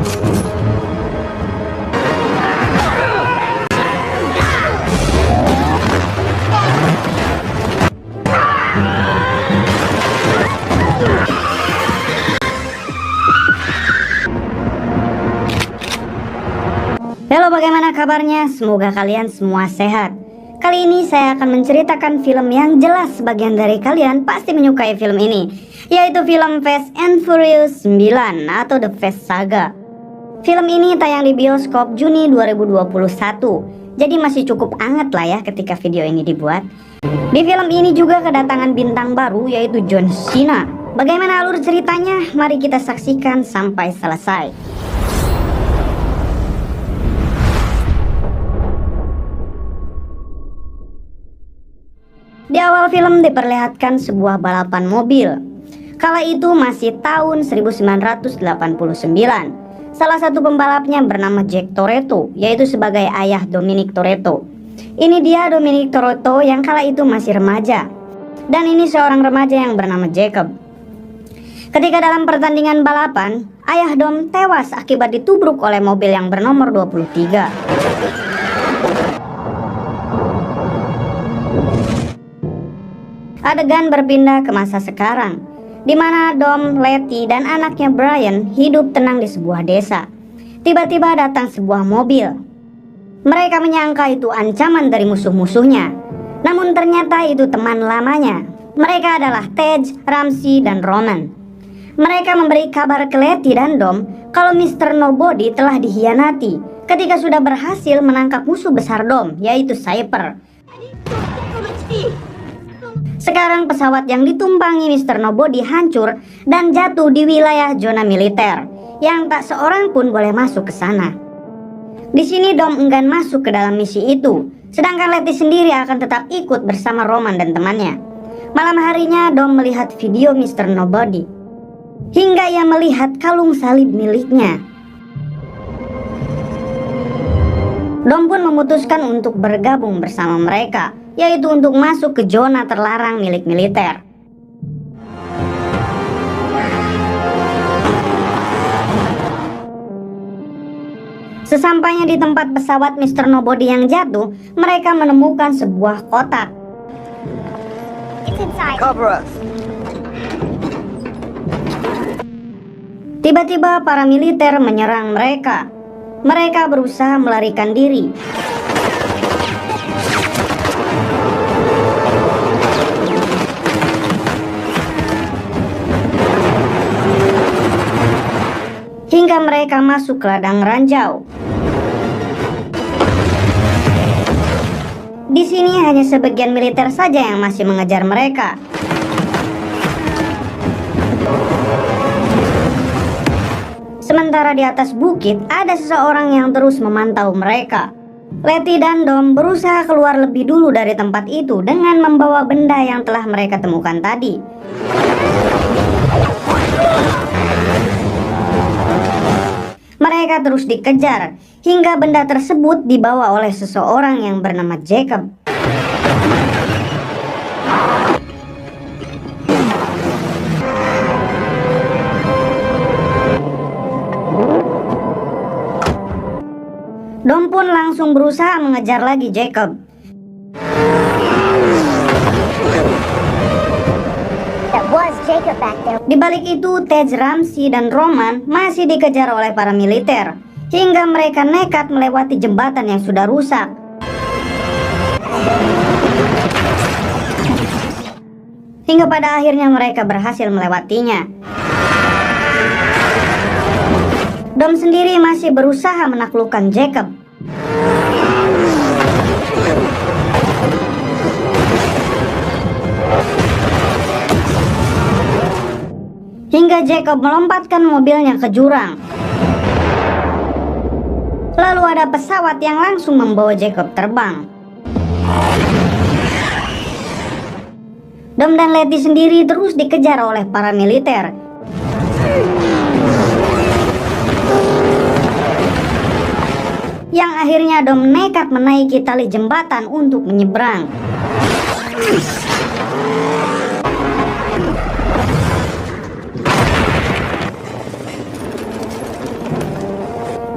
Halo, bagaimana kabarnya? Semoga kalian semua sehat. Kali ini saya akan menceritakan film yang jelas sebagian dari kalian pasti menyukai film ini, yaitu film Fast and Furious 9 atau The Fast Saga. Film ini tayang di bioskop Juni 2021, jadi masih cukup anget lah ya ketika video ini dibuat. Di film ini juga kedatangan bintang baru yaitu John Cena. Bagaimana alur ceritanya? Mari kita saksikan sampai selesai. Di awal film diperlihatkan sebuah balapan mobil. Kala itu masih tahun 1989. Salah satu pembalapnya bernama Jack Toretto, yaitu sebagai ayah Dominic Toretto. Ini dia Dominic Toretto yang kala itu masih remaja. Dan ini seorang remaja yang bernama Jacob. Ketika dalam pertandingan balapan, ayah Dom tewas akibat ditubruk oleh mobil yang bernomor 23. Adegan berpindah ke masa sekarang, di mana Dom, Letty, dan anaknya Brian hidup tenang di sebuah desa. Tiba-tiba datang sebuah mobil. Mereka menyangka itu ancaman dari musuh-musuhnya, namun ternyata itu teman lamanya. Mereka adalah Tej, Ramsey, dan Roman. Mereka memberi kabar ke Letty dan Dom kalau Mr. Nobody telah dihianati ketika sudah berhasil menangkap musuh besar Dom, yaitu Cypher. Sekarang pesawat yang ditumpangi Mr. Nobody hancur dan jatuh di wilayah zona militer yang tak seorang pun boleh masuk ke sana. Di sini Dom enggan masuk ke dalam misi itu, sedangkan Letty sendiri akan tetap ikut bersama Roman dan temannya. Malam harinya Dom melihat video Mr. Nobody hingga ia melihat kalung salib miliknya. Dom pun memutuskan untuk bergabung bersama mereka, yaitu untuk masuk ke zona terlarang milik militer. Sesampainya di tempat pesawat Mr. Nobody yang jatuh, mereka menemukan sebuah kotak. Cover us. Tiba-tiba para militer menyerang mereka. Mereka berusaha melarikan diri. Hingga mereka masuk ke ladang ranjau. Di sini hanya sebagian militer saja yang masih mengejar mereka. Sementara di atas bukit ada seseorang yang terus memantau mereka. Letty dan Dom berusaha keluar lebih dulu dari tempat itu dengan membawa benda yang telah mereka temukan tadi. Mereka terus dikejar hingga benda tersebut dibawa oleh seseorang yang bernama Jacob. Dom pun langsung berusaha mengejar lagi Jacob. Di balik itu, Tej, Ramsey, dan Roman masih dikejar oleh para militer hingga mereka nekat melewati jembatan yang sudah rusak. Hingga pada akhirnya mereka berhasil melewatinya. Dom sendiri masih berusaha menaklukkan Jacob. Hingga Jacob melompatkan mobilnya ke jurang. Lalu ada pesawat yang langsung membawa Jacob terbang. Dom dan Letty sendiri terus dikejar oleh para militer. Yang akhirnya Dom nekat menaiki tali jembatan untuk menyeberang.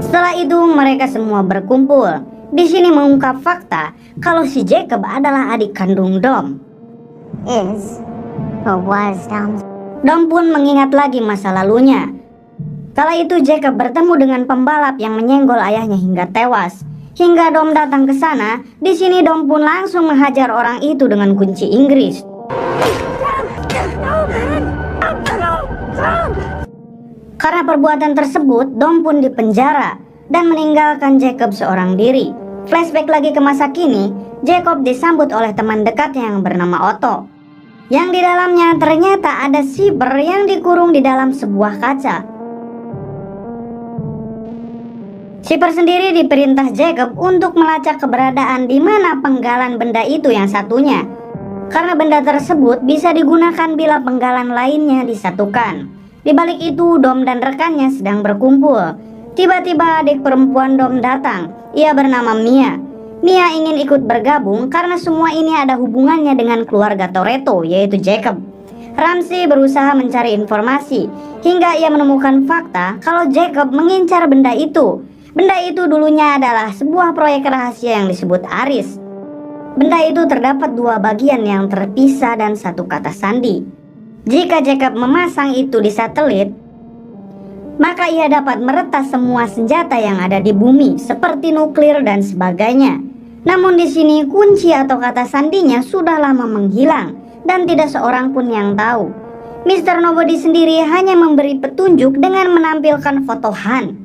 Setelah itu mereka semua berkumpul. Di sini mengungkap fakta kalau si Jacob adalah adik kandung Dom. Dom pun mengingat lagi masa lalunya. Kala itu Jacob bertemu dengan pembalap yang menyenggol ayahnya hingga tewas. Hingga Dom datang ke sana. Di sini Dom pun langsung menghajar orang itu dengan kunci Inggris. Karena perbuatan tersebut, Dom pun dipenjara dan meninggalkan Jacob seorang diri. Flashback lagi ke masa kini, Jacob disambut oleh teman dekatnya yang bernama Otto. Yang di dalamnya ternyata ada Cyber yang dikurung di dalam sebuah kaca. Cyber sendiri diperintah Jacob untuk melacak keberadaan di mana penggalan benda itu yang satunya. Karena benda tersebut bisa digunakan bila penggalan lainnya disatukan. Di balik itu, Dom dan rekannya sedang berkumpul. Tiba-tiba adik perempuan Dom datang. Ia bernama Mia. Mia ingin ikut bergabung karena semua ini ada hubungannya dengan keluarga Toretto, yaitu Jacob. Ramsey berusaha mencari informasi hingga ia menemukan fakta kalau Jacob mengincar benda itu. Benda itu dulunya adalah sebuah proyek rahasia yang disebut Aris. Benda itu terdapat dua bagian yang terpisah dan satu kata sandi. Jika Jacob memasang itu di satelit, maka ia dapat meretas semua senjata yang ada di bumi seperti nuklir dan sebagainya. Namun di sini kunci atau kata sandinya sudah lama menghilang dan tidak seorang pun yang tahu. Mr. Nobody sendiri hanya memberi petunjuk dengan menampilkan foto Han.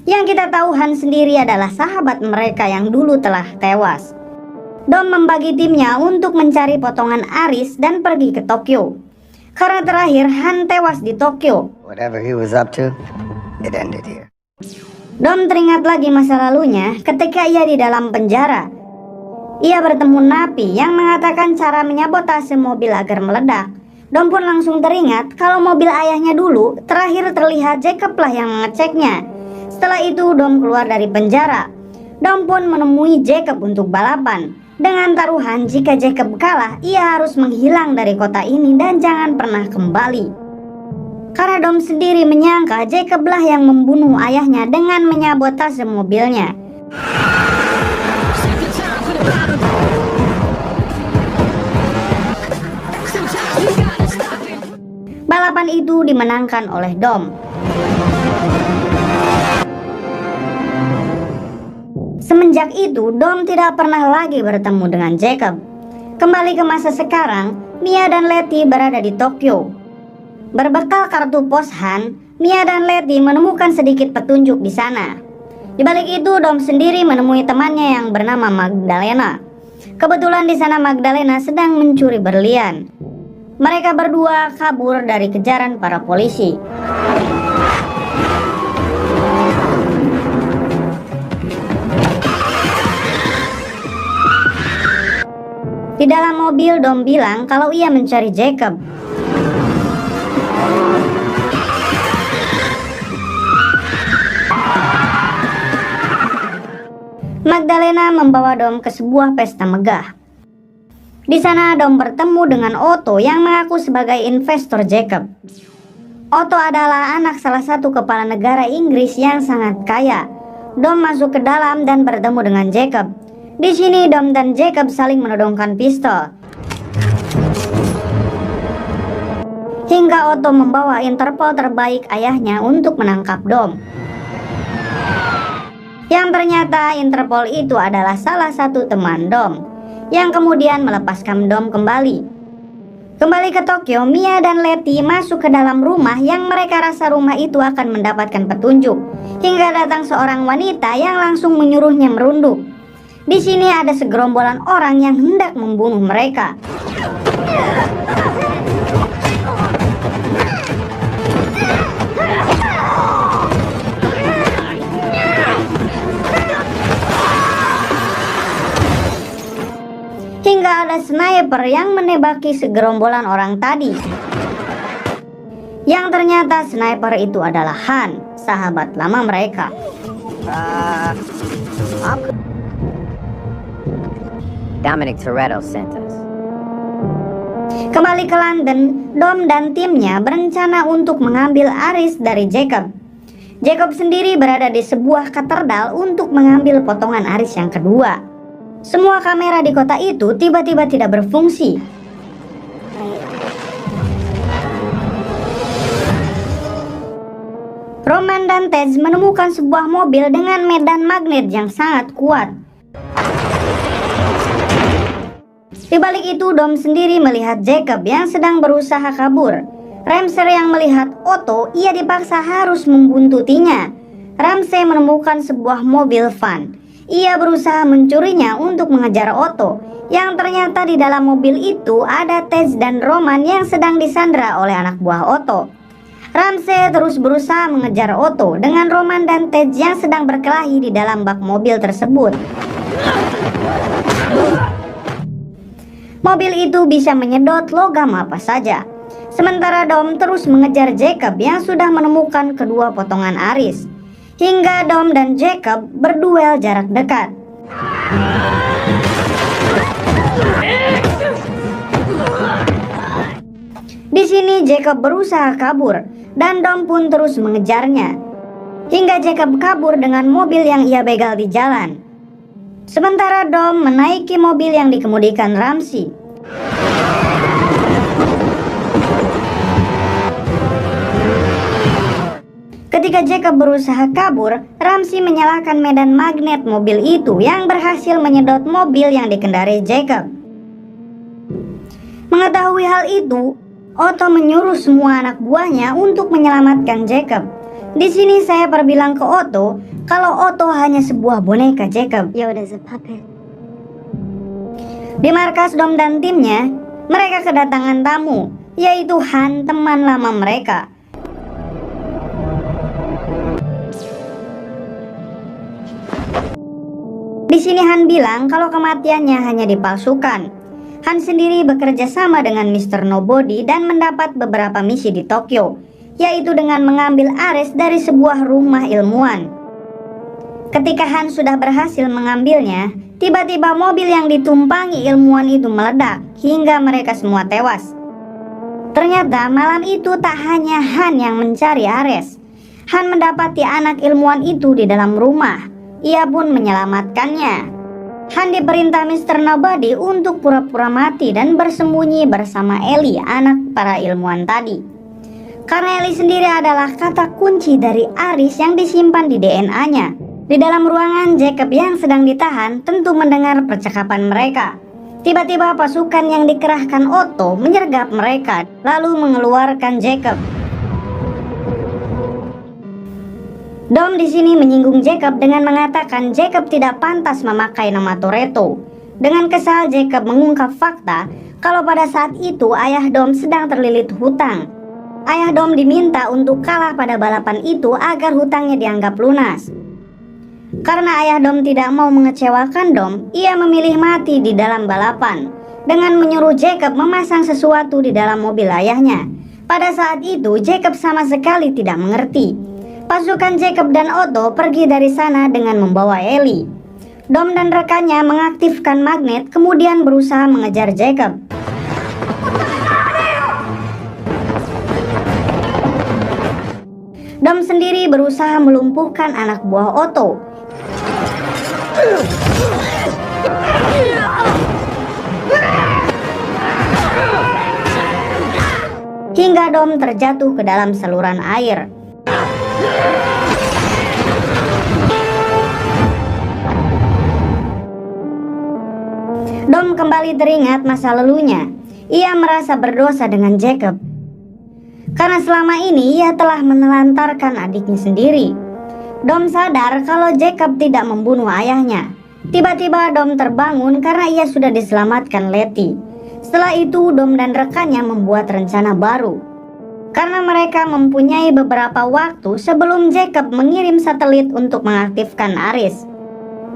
Yang kita tahu Han sendiri adalah sahabat mereka yang dulu telah tewas. Dom membagi timnya untuk mencari potongan Aris dan pergi ke Tokyo. Karena terakhir Han tewas di Tokyo. Whatever he was up to, it ended here. Dom teringat lagi masa lalunya ketika ia di dalam penjara. Ia bertemu Napi yang mengatakan cara menyabotase mobil agar meledak. Dom pun langsung teringat kalau mobil ayahnya dulu terakhir terlihat Jacob lah yang mengeceknya. Setelah itu Dom keluar dari penjara. Dom pun menemui Jacob untuk balapan. Dengan taruhan jika Jacob kalah, ia harus menghilang dari kota ini dan jangan pernah kembali. Karena Dom sendiri menyangka Jacob lah yang membunuh ayahnya dengan menyabotase mobilnya. Balapan itu dimenangkan oleh Dom. Semenjak itu, Dom tidak pernah lagi bertemu dengan Jacob. Kembali ke masa sekarang, Mia dan Letty berada di Tokyo. Berbekal kartu pos Han, Mia dan Letty menemukan sedikit petunjuk di sana. Di balik itu, Dom sendiri menemui temannya yang bernama Magdalena. Kebetulan di sana Magdalena sedang mencuri berlian. Mereka berdua kabur dari kejaran para polisi. Di dalam mobil, Dom bilang kalau ia mencari Jacob. Magdalena membawa Dom ke sebuah pesta megah. Di sana Dom bertemu dengan Otto yang mengaku sebagai investor Jacob. Otto adalah anak salah satu kepala negara Inggris yang sangat kaya. Dom masuk ke dalam dan bertemu dengan Jacob. Di sini Dom dan Jacob saling menodongkan pistol. Hingga Otto membawa Interpol terbaik ayahnya untuk menangkap Dom. Yang ternyata Interpol itu adalah salah satu teman Dom, yang kemudian melepaskan Dom kembali. Kembali ke Tokyo, Mia dan Letty masuk ke dalam rumah yang mereka rasa rumah itu akan mendapatkan petunjuk. Hingga datang seorang wanita yang langsung menyuruhnya merunduk. Di sini ada segerombolan orang yang hendak membunuh mereka. Hingga ada sniper yang menembaki segerombolan orang tadi. Yang ternyata sniper itu adalah Han, sahabat lama mereka. Dominic Toretto sent us. Kembali ke London, Dom dan timnya berencana untuk mengambil Aris dari Jacob. Jacob sendiri berada di sebuah katedral untuk mengambil potongan aris yang kedua. Semua kamera di kota itu tiba-tiba tidak berfungsi. Roman dan Tej menemukan sebuah mobil dengan medan magnet yang sangat kuat. Di balik itu, Dom sendiri melihat Jacob yang sedang berusaha kabur. Ramsey yang melihat Otto, ia dipaksa harus membuntutinya. Ramsey menemukan sebuah mobil van. Ia berusaha mencurinya untuk mengejar Otto, yang ternyata di dalam mobil itu ada Tej dan Roman yang sedang disandra oleh anak buah Otto. Ramsey terus berusaha mengejar Otto dengan Roman dan Tej yang sedang berkelahi di dalam bak mobil tersebut. Mobil itu bisa menyedot logam apa saja. Sementara Dom terus mengejar Jacob yang sudah menemukan kedua potongan aris. Hingga Dom dan Jacob berduel jarak dekat. Di sini Jacob berusaha kabur dan Dom pun terus mengejarnya. Hingga Jacob kabur dengan mobil yang ia begal di jalan. Sementara Dom menaiki mobil yang dikemudikan Ramsey. Ketika Jacob berusaha kabur, Ramsey menyalakan medan magnet mobil itu yang berhasil menyedot mobil yang dikendarai Jacob. Mengetahui hal itu, Otto menyuruh semua anak buahnya untuk menyelamatkan Jacob. Di sini saya perbilang ke Otto kalau Otto hanya sebuah boneka Jacob. Yoda's a puppet. Di markas Dom dan timnya, mereka kedatangan tamu, yaitu Han, teman lama mereka. Di sini Han bilang kalau kematiannya hanya dipalsukan. Han sendiri bekerja sama dengan Mr. Nobody dan mendapat beberapa misi di Tokyo, yaitu dengan mengambil aris dari sebuah rumah ilmuwan. Ketika Han sudah berhasil mengambilnya, tiba-tiba mobil yang ditumpangi ilmuwan itu meledak hingga mereka semua tewas. Ternyata malam itu tak hanya Han yang mencari aris. Han mendapati anak ilmuwan itu di dalam rumah. Ia pun menyelamatkannya. Han diperintah Mr. Nobody untuk pura-pura mati dan bersembunyi bersama Ellie, anak para ilmuwan tadi. Karena Ellie sendiri adalah kata kunci dari aris yang disimpan di DNA-nya. Di dalam ruangan, Jacob yang sedang ditahan tentu mendengar percakapan mereka. Tiba-tiba pasukan yang dikerahkan Otto menyergap mereka, lalu mengeluarkan Jacob. Dom di sini menyinggung Jacob dengan mengatakan Jacob tidak pantas memakai nama Toretto. Dengan kesal, Jacob mengungkap fakta kalau pada saat itu ayah Dom sedang terlilit hutang. Ayah Dom diminta untuk kalah pada balapan itu agar hutangnya dianggap lunas. Karena ayah Dom tidak mau mengecewakan Dom, ia memilih mati di dalam balapan dengan menyuruh Jacob memasang sesuatu di dalam mobil ayahnya. Pada saat itu, Jacob sama sekali tidak mengerti. Pasukan Jacob dan Otto pergi dari sana dengan membawa Ellie. Dom dan rekannya mengaktifkan magnet kemudian berusaha mengejar Jacob. Dom sendiri berusaha melumpuhkan anak buah Otto. Hingga Dom terjatuh ke dalam saluran air. Dom kembali teringat masa lalunya. Ia merasa berdosa dengan Jacob karena selama ini ia telah menelantarkan adiknya sendiri. Dom sadar kalau Jacob tidak membunuh ayahnya. Tiba-tiba Dom terbangun karena ia sudah diselamatkan Letty. Setelah itu Dom dan rekannya membuat rencana baru. Karena mereka mempunyai beberapa waktu sebelum Jacob mengirim satelit untuk mengaktifkan aris.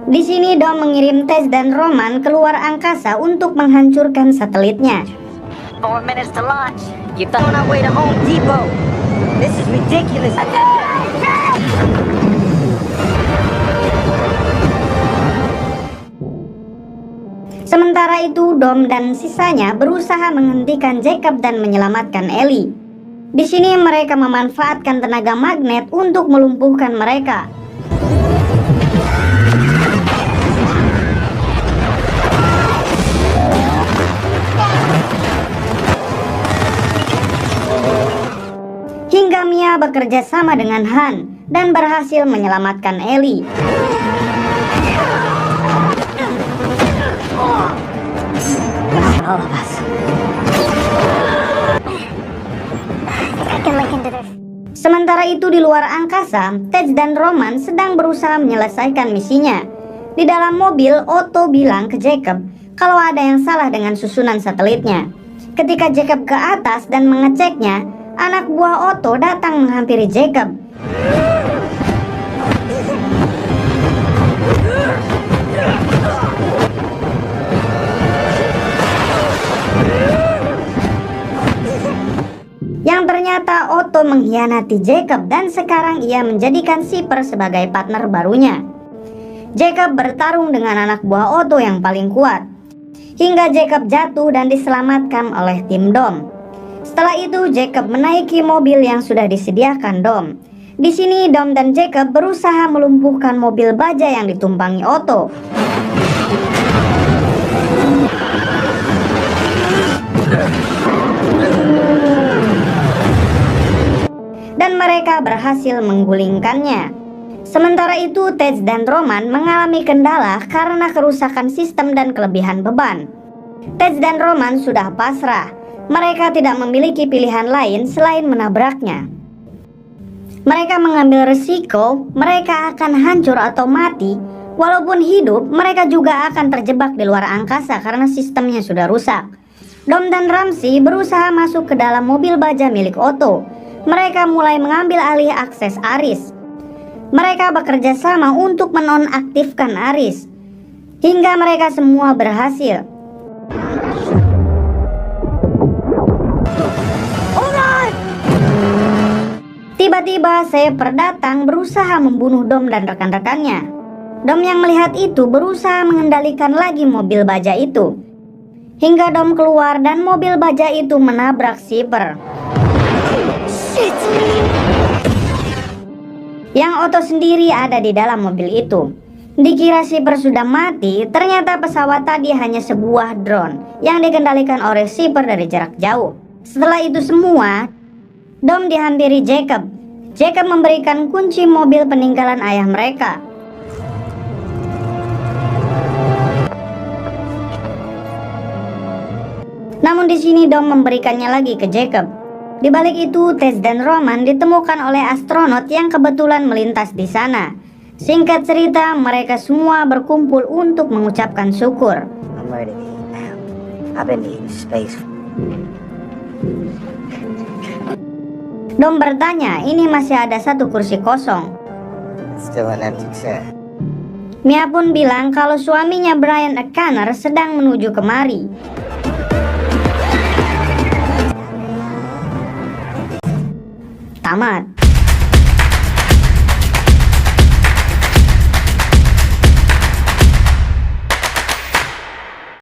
Di sini Dom mengirim Tej dan Roman keluar angkasa untuk menghancurkan satelitnya. 4 minutes to launch. You're on our way to Home Depot. This is ridiculous. Sementara itu Dom dan sisanya berusaha menghentikan Jacob dan menyelamatkan Ellie. Di sini mereka memanfaatkan tenaga magnet untuk melumpuhkan mereka. Hingga Mia bekerja sama dengan Han dan berhasil menyelamatkan Ellie. All of us. I can look into this. Sementara itu di luar angkasa, Tej dan Roman sedang berusaha menyelesaikan misinya. Di dalam mobil, Otto bilang ke Jacob kalau ada yang salah dengan susunan satelitnya. Ketika Jacob ke atas dan mengeceknya, anak buah Otto datang menghampiri Jacob. Yang ternyata Otto mengkhianati Jacob dan sekarang ia menjadikan Shipper sebagai partner barunya. Jacob bertarung dengan anak buah Otto yang paling kuat, hingga Jacob jatuh dan diselamatkan oleh tim Dom. Setelah itu Jacob menaiki mobil yang sudah disediakan Dom. Di sini Dom dan Jacob berusaha melumpuhkan mobil baja yang ditumpangi Otto. Dan mereka berhasil menggulingkannya. Sementara itu Tej dan Roman mengalami kendala karena kerusakan sistem dan kelebihan beban. Tej dan Roman sudah pasrah. Mereka tidak memiliki pilihan lain selain menabraknya. Mereka mengambil resiko mereka akan hancur atau mati. Walaupun hidup, mereka juga akan terjebak di luar angkasa karena sistemnya sudah rusak. Dom dan Ramsey berusaha masuk ke dalam mobil baja milik Otto. Mereka mulai mengambil alih akses Aris. Mereka bekerja sama untuk menonaktifkan Aris, hingga mereka semua berhasil. Tiba-tiba Shepard datang berusaha membunuh Dom dan rekan-rekannya. Dom yang melihat itu berusaha mengendalikan lagi mobil baja itu, hingga Dom keluar dan mobil baja itu menabrak Shepard. Yang Otto sendiri ada di dalam mobil itu. Dikira Shepard sudah mati, ternyata pesawat tadi hanya sebuah drone yang dikendalikan oleh Shepard dari jarak jauh. Setelah itu semua, Dom dihampiri Jacob. Jacob memberikan kunci mobil peninggalan ayah mereka. Namun di sini Dom memberikannya lagi ke Jacob. Di balik itu, Tej dan Roman ditemukan oleh astronot yang kebetulan melintas di sana. Singkat cerita, mereka semua berkumpul untuk mengucapkan syukur. I'm ready to eat now. I've been eating space. Dom bertanya, ini masih ada satu kursi kosong. Still an empty chair. Mia pun bilang kalau suaminya Brian O'Connor sedang menuju kemari. Tamat.